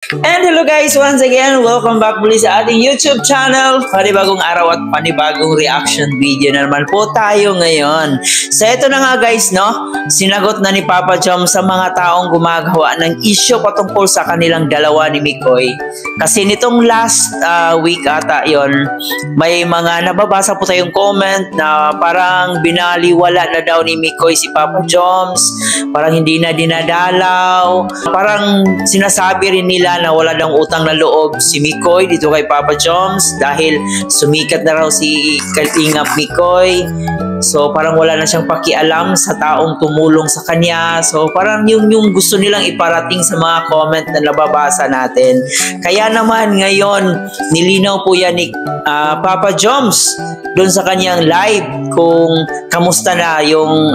And hello guys, once again, welcome back muli sa ating YouTube channel. Panibagong araw at panibagong reaction video na naman po tayo ngayon. So ito na nga guys, no? Sinagot na ni Papa Jom sa mga taong gumagawa ng issue patungkol sa kanilang dalawa ni Mikoy. Kasi nitong last week ata yon, may mga nababasa po tayong comment na parang binaliwala na daw ni Mikoy si Papa Joms. Parang hindi na dinadalaw. Parang sinasabi rin nila na wala daw utang na loob si Mikoy dito kay Papa Joms dahil sumikat na raw si Kalingap Mikoy. So parang wala na siyang pakialam sa taong tumulong sa kanya. So parang yung gusto nilang iparating sa mga comment na nababasa natin. Kaya naman ngayon nilinaw po yan ni Papa Joms doon sa kanyang live kung kamusta na yung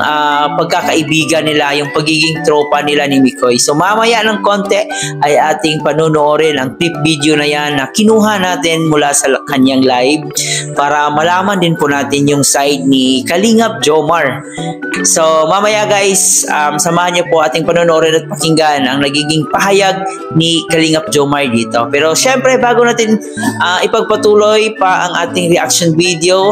pagkakaibigan nila, yung pagiging tropa nila ni Mikoy. So mamaya ng konti ay ating panonoorin ang clip video na yan na kinuha natin mula sa kanyang live para malaman din po natin yung side ni Kalingap Jomar. So mamaya guys, samahan niyo po ating panonoorin at pakinggan ang nagiging pahayag ni Kalingap Jomar dito. Pero syempre bago natin ipagpatuloy pa ang ating reaction video,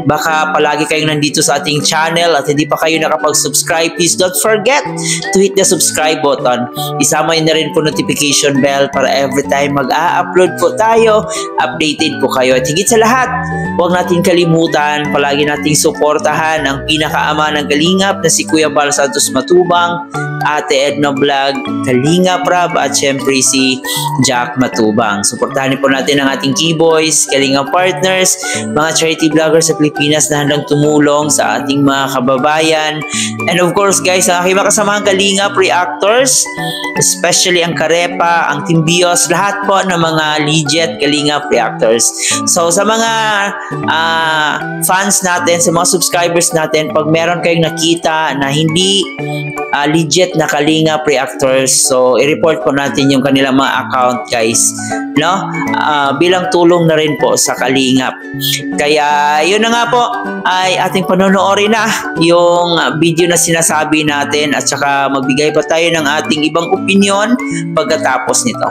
baka palagi kayong nandito sa ating channel at hindi pa kayo nakapag-subscribe, please don't forget to hit the subscribe button. Isama nyo na rin po notification bell para every time mag-a-upload po tayo, updated po kayo. At higit sa lahat, huwag natin kalimutan, palagi nating suportahan ang pinakaama ng Kalingap na si Kuya Bal Santos Matubang, Ate Edna Vlog, Kalingap Rab at syempre si Jack Matubang. Suportahan po natin ang ating Keyboys, Kalingap Partners, mga charity vloggers sa Pilipinas na handang tumulong sa ating mga kababayan. And of course guys, ang aking makasamaang Kalingap reactors, especially ang Karepa, ang Team Bios, lahat po ng mga legit Kalingap reactors. So sa mga fans natin, sa mga subscribers natin, pag meron kayong nakita na hindi legit na Kalingap reactors, so i-report po natin yung kanilang mga account guys, no? Bilang tulong na rin po sa Kalingap. Kaya yun na nga po, ay ating panonoorin na yung video na sinasabi natin at saka magbigay pa tayo ng ating ibang opinion pagkatapos nito.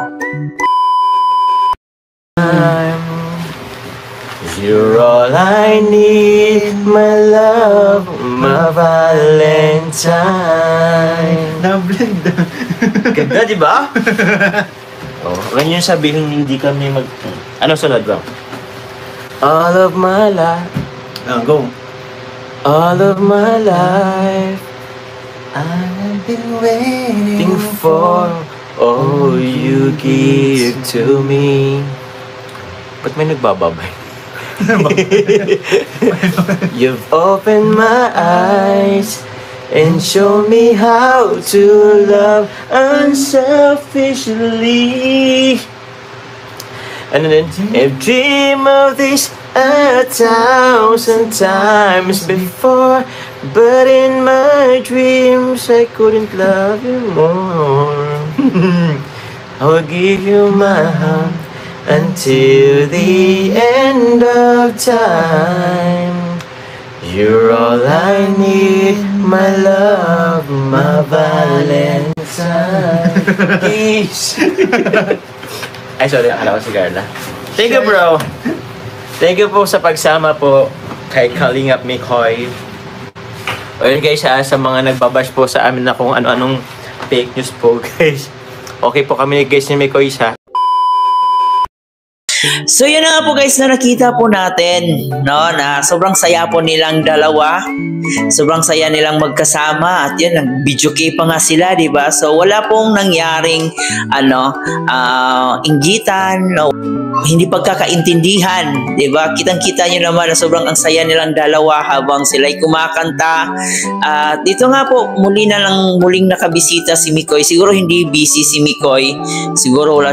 You're all I need, my love, my Valentine. Na-blend. Ganda, di ba? Oh, ganyan sabihin hindi kami Ano sunod ba? All of my life. Go. All of my life I've been waiting for all you give to me. Ba't may nagbababay? You've opened my eyes and shown me how to love unselfishly. And then I've dreamed of this 1,000 times before, but in my dreams I couldn't love you more. I will give you my heart until the end of time. You're all I need, my love, my Valentine. Ay, sorry, akala ko si Carla. Thank you, bro. Thank you po sa pagsama po kay Kalingap Mikoy. O yun guys, sa mga nagbabash po sa amin na kung ano-anong fake news po guys. Okay po kami guys ni Mikoy sa. So yun na nga po guys na nakita po natin, no, na sobrang saya po nilang dalawa. Sobrang saya nilang magkasama at yun, nag-video key pa nga sila, di ba? So wala pong nangyaring inggitan, no, hindi pagkakaintindihan, di ba? Kitang-kita nyo naman na sobrang ang saya nilang dalawa habang sila'y kumakanta. Dito nga po, muling nakabisita si Mikoy. Siguro hindi busy si Mikoy. Siguro wala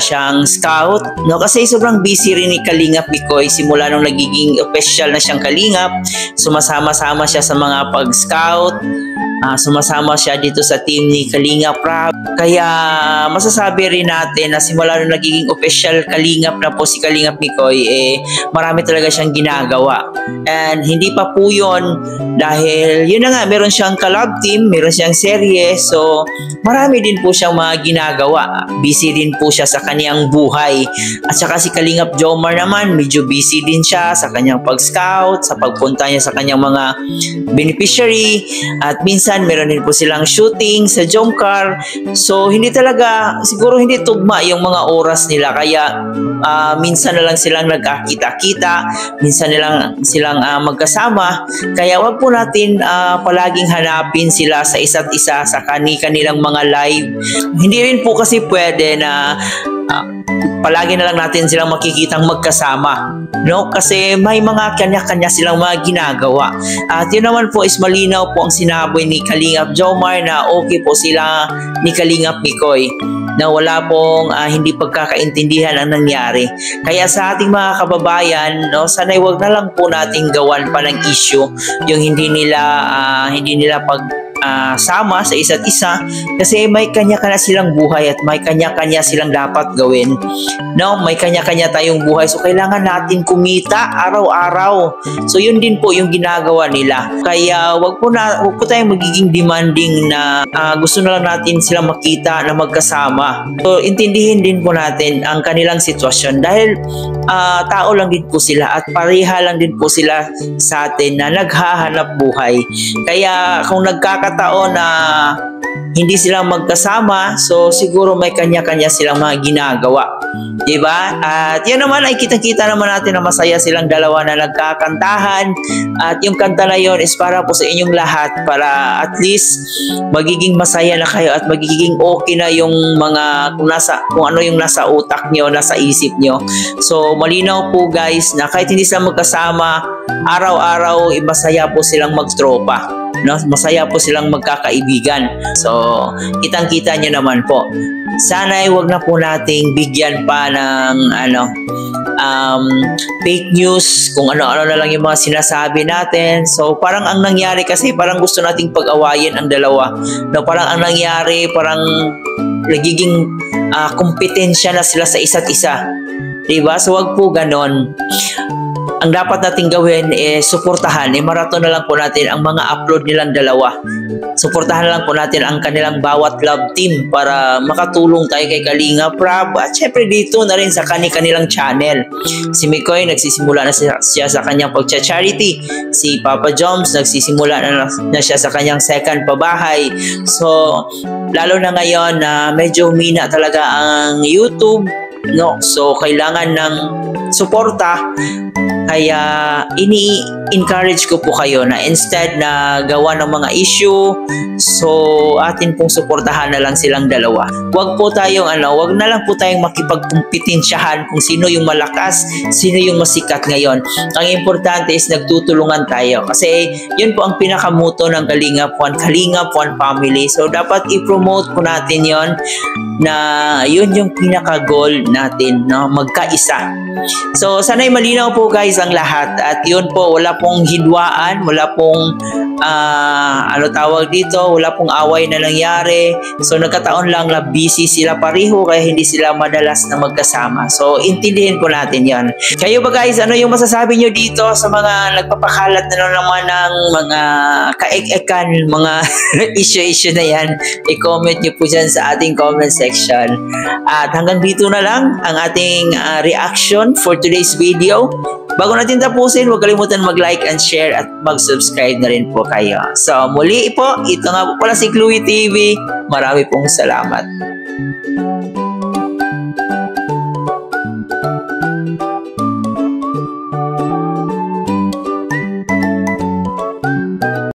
siyang scout, no? Kasi sobrang busy rin ni Kalingap Mikoy simula nung nagiging official na siyang Kalingap. Sumasama-sama siya sa mga pag-scout sumasama siya dito sa team ni Kalingap Rab. Kaya masasabi rin natin na simula nung nagiging official Kalingap na po si Kalingap Mikoy, marami talaga siyang ginagawa. And hindi pa po yun dahil yun na nga, meron siyang collab team, meron siyang serye, so marami din po siyang mga ginagawa. Busy din po siya sa kanyang buhay. At saka si Kalingap Jomar naman, medyo busy din siya sa kanyang pag-scout, sa pagpunta niya sa kanyang mga beneficiary, at minsan meron din po silang shooting sa Jomcar. So hindi talaga, siguro hindi tugma yung mga oras nila, kaya minsan na lang silang nagkakita-kita, minsan na lang silang magkasama. Kaya wag po natin palaging hanapin sila sa isa't isa sa kanilang mga live. Hindi rin po kasi pwede na palagi na lang natin silang makikitang magkasama, no? Kasi may mga kanya-kanya silang mga ginagawa. At yun naman po is malinaw po ang sinabi ni Kalingap Jomar na okay po sila ni Kalingap Mikoy, na wala pong hindi pagkakaintindihan ang nangyari. Kaya sa ating mga kababayan, no, sana'y wag na lang po nating gawan pa ng issue yung hindi nila sama sa isa't isa, kasi may kanya-kanya silang buhay at may kanya-kanya silang dapat gawin. No, may kanya-kanya tayong buhay, so kailangan natin kumita araw-araw. So yun din po yung ginagawa nila. Kaya wag po tayong magiging demanding na gusto na lang natin silang makita na magkasama. So intindihin din po natin ang kanilang sitwasyon dahil tao lang din po sila at pareha lang din po sila sa atin na naghahanap buhay. Kaya kung nagkakataon na hindi sila magkasama, so siguro may kanya-kanya silang mga ginagawa, diba? At yan naman ay kitang-kita naman natin na masaya silang dalawa na nagkakantahan, at yung kanta na yun is para po sa inyong lahat, para at least magiging masaya na kayo at magiging okay na yung mga kung ano yung nasa utak nyo, nasa isip nyo. So malinaw po guys na kahit hindi sila magkasama, araw-araw masaya po silang magtropa, no? Masaya po silang magkakaibigan. So kitang-kita nyo naman po. Sana ay wag na po nating bigyan pa ng fake news, kung ano-ano na lang yung mga sinasabi natin. So parang ang nangyari kasi parang gusto nating pag-awayin ang dalawa, no? Parang ang nangyari parang nagiging kompetensya na sila sa isa't isa, diba? So wag po ganon. Ang dapat natin gawin suportahan, marathon na lang po natin ang mga upload nilang dalawa. Suportahan lang po natin ang kanilang bawat love team para makatulong tayo kay Kalingap Rab, at syempre dito na rin sa kanilang channel. Si Mikoy nagsisimula na siya sa kanyang pagcha-charity. Si Papa Joms nagsisimula na siya sa kanyang second pabahay. So lalo na ngayon na medyo humina talaga ang YouTube, no? So kailangan ng suporta. Kaya ini-encourage ko po kayo na instead na gawa ng mga issue, so atin pong suportahan na lang silang dalawa. Wag po tayong wag na lang po tayong makipagkumpetensyahan kung sino yung malakas, sino yung masikat ngayon. Ang importante is nagtutulungan tayo, kasi yun po ang pinakamuto ng Kalingap One Family. So dapat i-promote po natin yon, na yun yung pinaka-goal natin, no? Magkaisa. So sana'y malinaw po guys ang lahat, at yun po, wala pong hidwaan, wala pong wala pong away na nangyari. So nagkataon lang na busy sila pareho, kaya hindi sila madalas na magkasama. So intindihin po natin yan. Kayo ba guys, ano yung masasabi nyo dito sa mga nagpapakalat na naman ng mga kaek-ekan, mga issue na yan? I-comment nyo po dyan sa ating comment section. At hanggang dito na lang ang ating reaction for today's video. Bago natin tapusin, huwag kalimutan mag-like and share at mag-subscribe na rin po kayo. So muli po, ito nga po pala si Chloe TV. Marami pong salamat.